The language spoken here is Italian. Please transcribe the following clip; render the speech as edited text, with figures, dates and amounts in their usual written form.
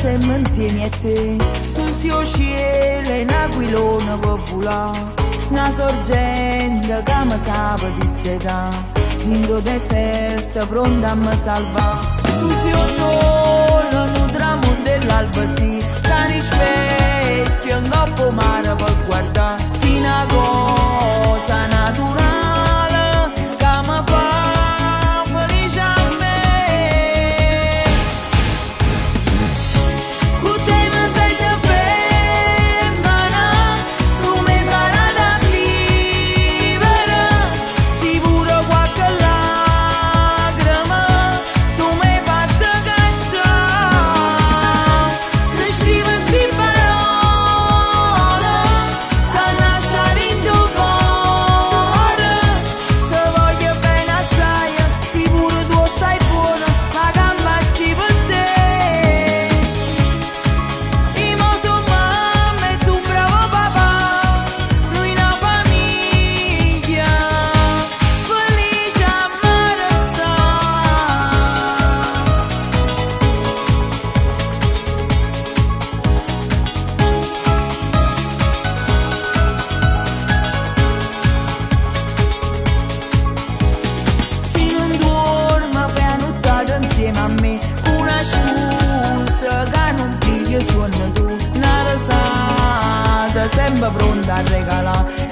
sempre insieme a te. Tu sei il cielo e un'aquilona per volare, una sorgente che mi sape di seta, in do deserto pronta a mi salvare. Tu sei il sole, un tramonto dell'alba, sì, che rispecchio un coppo mare per guardare. Sì, una cosa naturale che mi fa felice a me. Con te mi sento femmina, tu mi impari a vivere, sì pure qualche lacrima tu mi hai fatto cacciare. Ti scrivo sti parole che nascono in tuo cuore, ti voglio bene assai, sì pure tu stai buona, ma che ammazzi per te. Io sono mamma e tu un bravo papà, noi una famiglia felice a mare sta. Se non dormo fai una nottata insieme a me, una scusa che non piglio sonno tu, una risata sempre pronta a regalare.